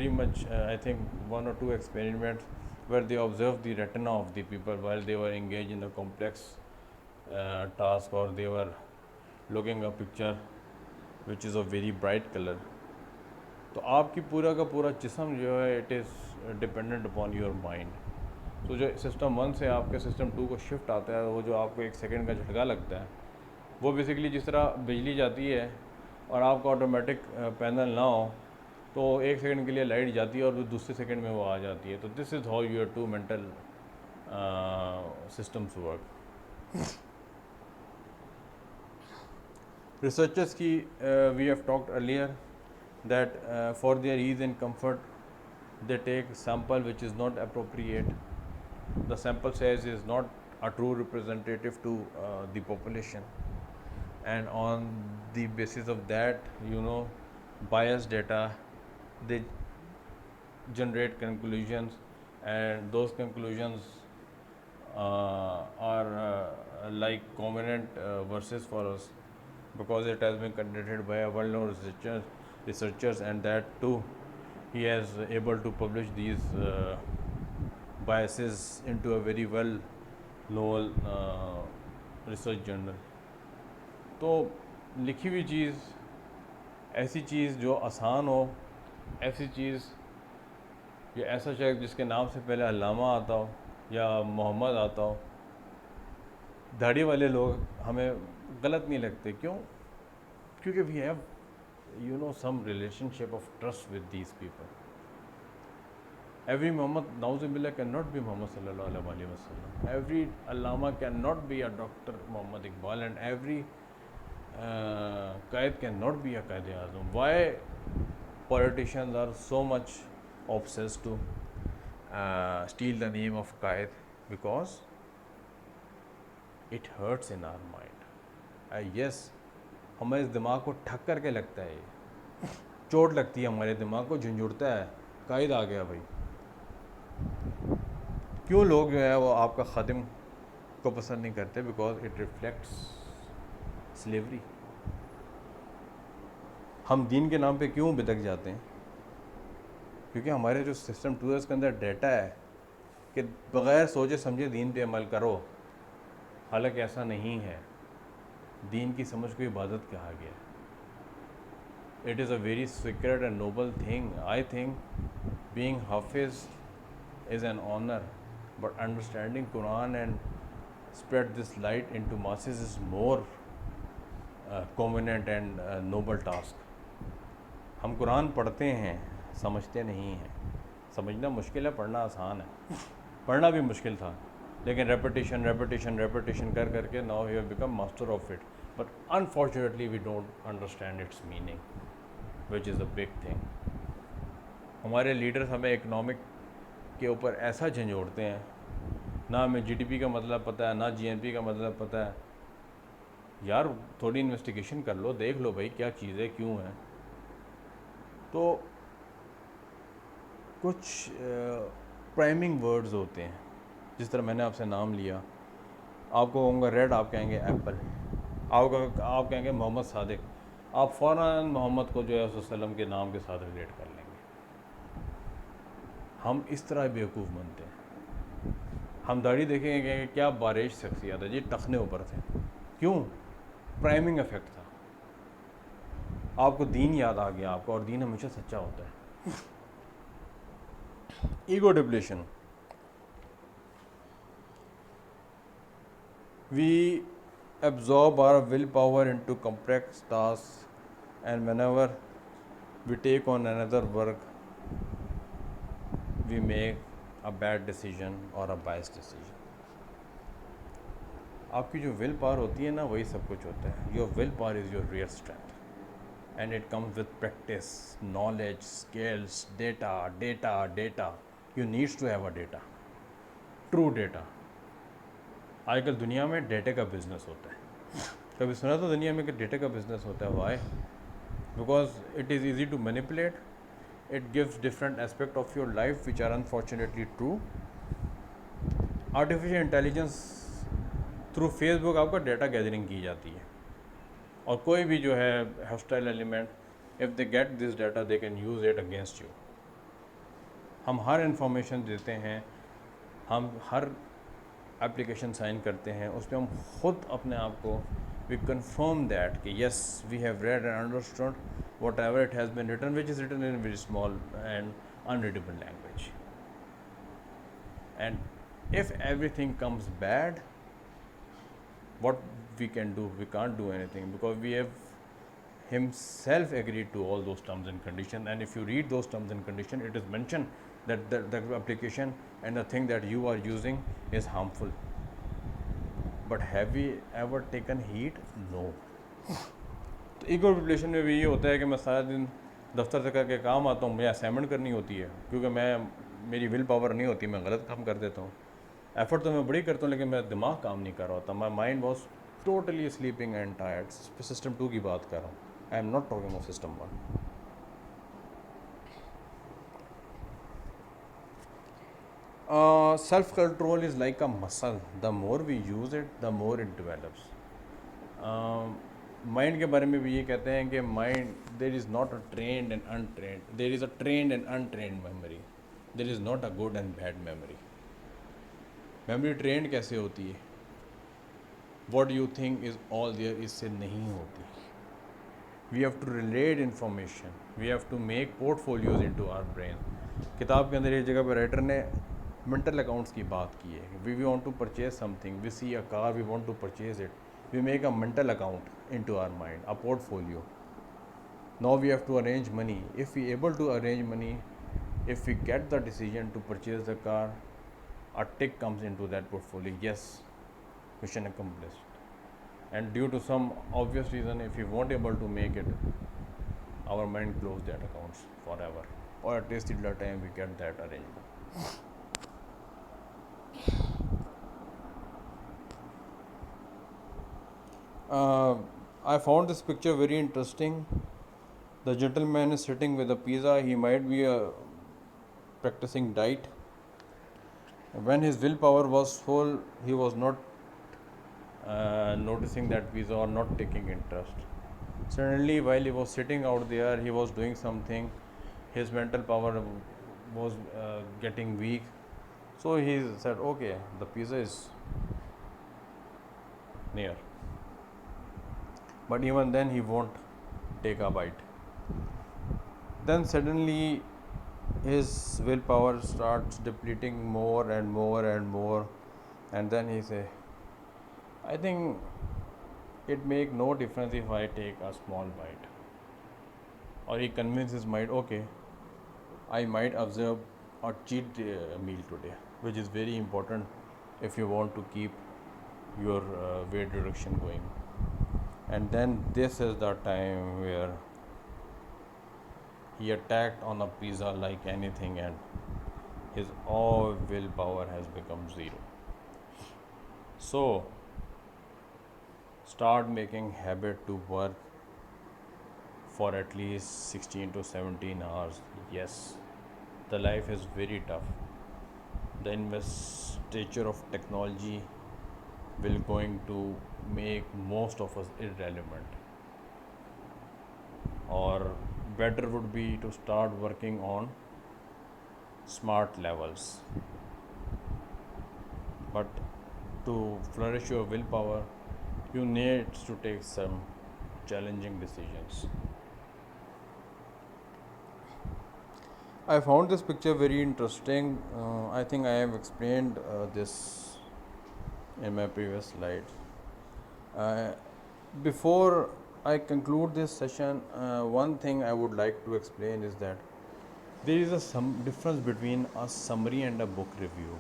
much, I think 1 or 2 experiments where they observed the retina of the people while they were engaged in a complex task, or they were looking a picture which is of very bright color. तो आपकी पूरा का पूरा जिस्म जो है, it is dependent upon your mind. तो जो सिस्टम 1 से आपके सिस्टम 2 को शिफ्ट आता है, वो जो आपको 1 सेकंड का झटका लगता है, वो बेसिकली जिस तरह बिजली जाती है और आपका ऑटोमेटिक पैनल ना हो तो 1 सेकंड के लिए लाइट जाती है और दूसरे सेकंड में वो आ जाती है. तो this is how your two mental systems work. Researchers we have talked earlier that for their ease and comfort they take sample which is not appropriate. The sample size is not a true representative to the population, and on the basis of that, biased data, they generate conclusions, and those conclusions are like covenant verses for us, because it has been conducted by a well-known researchers, and that too he has able to publish these biases into a very well known research journal. तो लिखी हुई चीज़, ऐसी चीज़ जो आसान हो, ऐसी चीज़ या ऐसा शख्स जिसके नाम से पहले अल्लामा आता हो या मोहम्मद आता हो, दाढ़ी वाले लोग हमें गलत नहीं लगते. क्यों? क्योंकि we have some relationship of trust with these people. Every Muhammad Nauzubillah cannot be Muhammad sallallahu alaihi wasallam. Every Allama cannot be a Dr. Muhammad Iqbal, and every Qaid cannot be a Qaid Azam. Why politicians are so much obsessed to steal the name of Qaid? Because it hurts in our mind. Yes, हमें इस दिमाग को ठक करके लगता है, ये चोट लगती है हमारे दिमाग को, झंझुड़ता है, कायद आ गया भाई. क्यों लोग जो है वो आपका ख़ातिम को पसंद नहीं करते? Because it reflects slavery. हम दीन के नाम पे क्यों बिदक जाते हैं? क्योंकि हमारे जो सिस्टम 2 के अंदर डाटा है कि बग़ैर सोचे समझे दीन पे अमल करो. हालांकि ऐसा नहीं है. दीन की समझ को इबादत कहा गया. It is a very secret and noble thing. I think being hafiz is an honor, but understanding Quran and spread this light into masses is more convenient and noble task. हम कुरान पढ़ते हैं, समझते नहीं हैं. समझना मुश्किल है, पढ़ना आसान है. पढ़ना भी मुश्किल था, लेकिन repetition कर करके now we have become master of it. But unfortunately we don't understand its meaning, which is a big thing. हमारे लीडर्स हमें इकोनॉमिक के ऊपर ऐसा झंझोड़ते हैं, ना हमें जीडीपी का मतलब पता है, ना जीएनपी का मतलब पता है. यार थोड़ी इन्वेस्टिगेशन कर लो, देख लो भाई क्या चीज़ है, क्यों है. तो कुछ प्राइमिंग वर्ड्स होते हैं, जिस तरह मैंने आपसे नाम लिया, आपको कहूँगा रेड, आप कहेंगे एप्पल, आप कहेंगे मोहम्मद सादिक, आप फ़ौरन मोहम्मद को जो है वसल्लम के नाम के साथ रिलेट कर लेंगे. हम इस तरह बेवकूफ़ बनते हैं. हम दाढ़ी देखेंगे कि क्या बारिश शख्सियत है जी, टखने ऊपर थे. क्यों? प्राइमिंग इफेक्ट था. आपको दीन याद आ गया आपको, और दीन हमेशा सच्चा होता है. Ego depletion. We absorb our willpower into complex tasks, and whenever we take on another work we make a bad decision or a biased decision. आपकी जो विल पावर होती है ना, वही सब कुछ होता है. Your willpower is your real strength, and it comes with practice, knowledge, skills, data. You needs to have a data, true data. आजकल दुनिया में डेटा का बिजनेस होता है. कभी सुना तो दुनिया में कि डेटा का बिजनेस होता है? Why? Because it is easy to manipulate. It gives different aspect of your life which are unfortunately true. Artificial intelligence through Facebook आपका डेटा गैदरिंग की जाती है, और कोई भी जो है hostile element, if they get this data they can use it against you. हम हर इंफॉर्मेशन देते हैं, हम हर एप्लीकेशन साइन करते हैं, उस पर हम खुद अपने आप को we confirm that कि yes we have read and understood whatever it has been written, which is written in very small and unreadable language. And If everything comes bad, what we can do? We can't do anything, because we have himself agreed to all those terms and conditions. And if you read those terms and conditions, it is mentioned that the application and the thing that you are using is harmful. But have we ever taken heed? No. तो ego relation में भी ये होता है कि मैं सारा दिन दफ्तर से करके काम आता हूँ, मुझे असाइनमेंट करनी होती है, क्योंकि मेरी विल पावर नहीं होती, मैं गलत काम कर देता हूँ। एफर्ट तो मैं बड़ी करता हूँ, लेकिन मेरा दिमाग काम नहीं कर रहा होता। My mind was totally sleeping and tired. System 2 की बात कर रहा हूँ, I am not talking of system 1। Self control is like a muscle. The more we use it, the more it develops. Mind के बारे में भी ये कहते हैं कि mind, there is not a trained and untrained, there is a trained and untrained memory, there is not a good and bad memory. Memory trained कैसे होती है? What you think is all there, इससे नहीं होती। We have to relate information, we have to make portfolios into our brain. किताब के अंदर एक जगह पर राइटर ने मेंटल अकाउंट्स की बात की है। We want to purchase something, we see a car, we want to purchase it, we make a mental account into our mind, a portfolio. Now we have to arrange money. If we able to arrange money, if we get the decision to purchase the car, a tick comes into that portfolio. Yes, mission accomplished. And due to some obvious reason, if we weren't able to make it, our mind closed that accounts forever, or at least till the time we get that arrangement. I found this picture very interesting. The gentleman is sitting with a pizza. He might be practicing diet. When his willpower was full, he was not noticing that pizza or not taking interest. Suddenly, while he was sitting out there, he was doing something. His mental power was getting weak. So he said, okay, the pizza is near. But even then he won't take a bite. Then suddenly his willpower starts depleting more and more and more, and then he say, I think it make no difference if I take a small bite. Or he convinces his mind, okay, I might observe a cheat meal today, which is very important if you want to keep your weight reduction going. And then this is the time where he attacked on a pizza like anything, and his all willpower has become zero. So start making habit to work for at least 16 to 17 hours. Yes, the life is very tough. The investiture of technology will going to make most of us irrelevant, or better would be to start working on smart levels. But to flourish your willpower, you need to take some challenging decisions. I found this picture very interesting. I think I have explained this in my previous slide. Before I conclude this session, one thing I would like to explain is that there is some difference between a summary and a book review.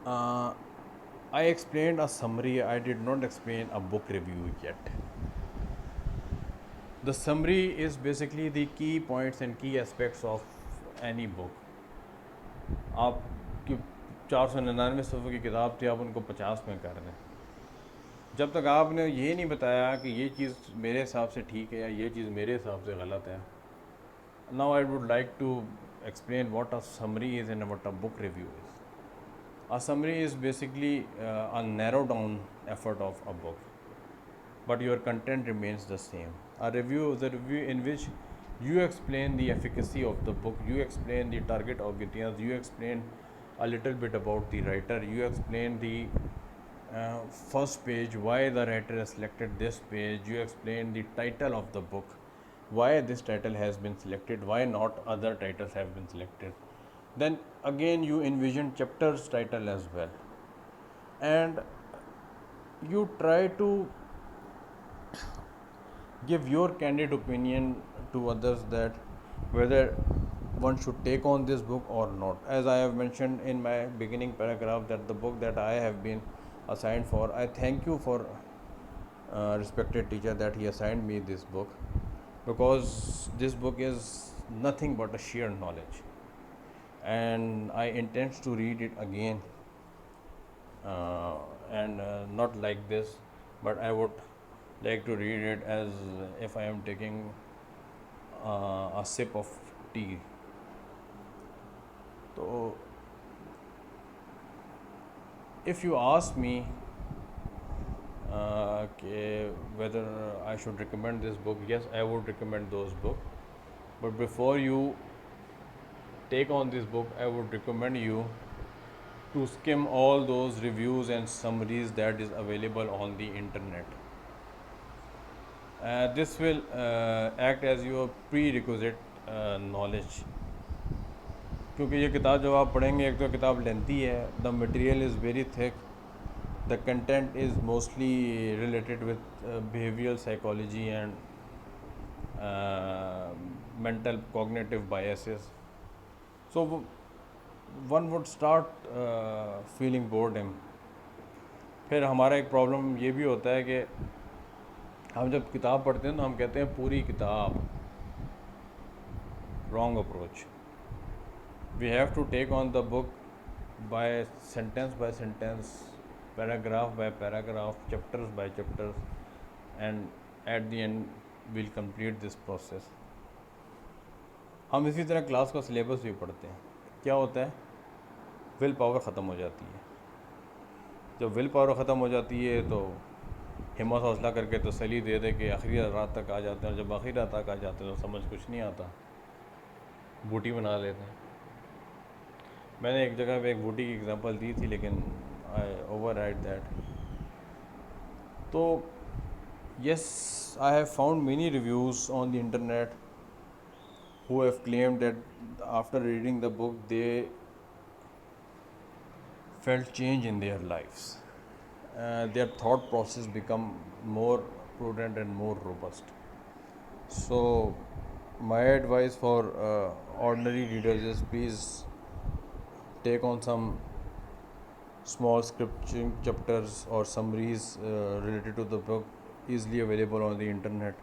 I explained a summary, I did not explain a book review yet. The summary is basically the key points and key aspects of any book. आपकी 499 सफ़े की किताब थी, आप उनको 50 में कर दें। जब तक आपने ये नहीं बताया कि ये चीज़ मेरे हिसाब से ठीक है या ये चीज़ मेरे हिसाब से गलत है. Now I would like to explain what a summary is and what a book review is. A summary is basically a narrow down effort of a book, but your content remains the same. A review is a review in which you explain the efficacy of the book, you explain the target audience, you explain a little bit about the writer, you explain the first page, why the writer has selected this page, you explain the title of the book, why this title has been selected, why not other titles have been selected. Then again you envision chapters title as well, and you try to give your candid opinion to others that whether one should take on this book or not. As I have mentioned in my beginning paragraph, that the book that I have been assigned for, I thank you for respected teacher that he assigned me this book, because this book is nothing but a sheer knowledge, and I intend to read it again, uh, and not like this, but I would like to read it as if I am taking a sip of tea. So if you ask me whether I should recommend this book, yes, I would recommend those books. But before you take on this book, I would recommend you to skim all those reviews and summaries that is available on the internet. This will act as your prerequisite knowledge, क्योंकि ये किताब जब आप पढ़ेंगे, एक तो किताब lengthy है, the material is very thick, the content is mostly related with behavioral psychology and mental cognitive biases. So one would start feeling boredom. फिर हमारा एक प्रॉब्लम ये भी होता है कि हम जब किताब पढ़ते हैं तो हम कहते हैं पूरी किताब, wrong approach. We have to take on the book by sentence, paragraph by paragraph, chapters by chapters, and at the end we'll complete this process. हम इसी तरह क्लास का सिलेबस भी पढ़ते हैं. क्या होता है, विल पावर ख़त्म हो जाती है. जब विल पावर ख़त्म हो जाती है तो हिम्मत हौसला करके तसल्ली दे दे कि आखिरी रात तक आ जाते हैं, और जब आखिरी रात तक आ जाते हैं तो समझ कुछ नहीं आता, बूटी बना लेते हैं. मैंने एक जगह पे एक बूटी की एग्जांपल दी थी, लेकिन आई ओवर राइट दैट. तो yes, I have found many reviews on the internet who have claimed that after reading the book they felt change in their lives. Their thought process become more prudent and more robust. So my advice for ordinary readers is, please take on some small scripting chapters or summaries related to the book, easily available on the internet,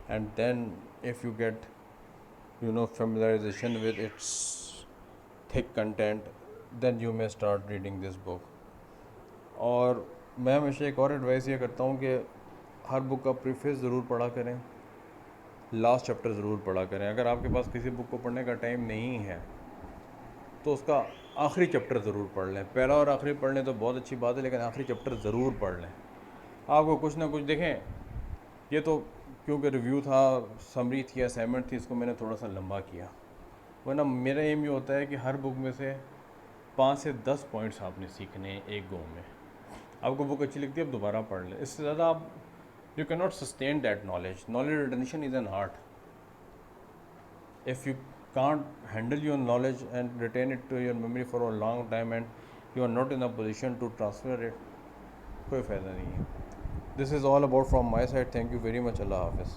and then if you get familiarization with its thick content, then you may start reading this book. और मैं हमेशा एक और advice ये करता हूँ कि हर book का प्रीफेस ज़रूर पढ़ा करें, लास्ट चैप्टर ज़रूर पढ़ा करें. अगर आपके पास किसी बुक को पढ़ने का टाइम नहीं है तो उसका आखिरी चैप्टर ज़रूर पढ़ लें. पहला और आखिरी पढ़ लें तो बहुत अच्छी बात है, लेकिन आखिरी चैप्टर ज़रूर पढ़ लें. आपको कुछ ना कुछ देखें, ये तो क्योंकि रिव्यू था, समरी थी, असाइनमेंट थी, इसको मैंने थोड़ा सा लंबा किया, वरना मेरा एम ये होता है कि हर बुक में से 5 से 10 पॉइंट्स आपने सीखने हैं एक गो में. आपको बुक अच्छी लगती है, आप दोबारा पढ़ लें. इससे ज़्यादा आप you can not sustain that knowledge. Knowledge retention is an art. If you can't handle your knowledge and retain it to your memory for a long time, and you are not in a position to transfer it, कोई फ़ायदा नहीं है. This is all about from my side. Thank you very much. Allah Hafiz.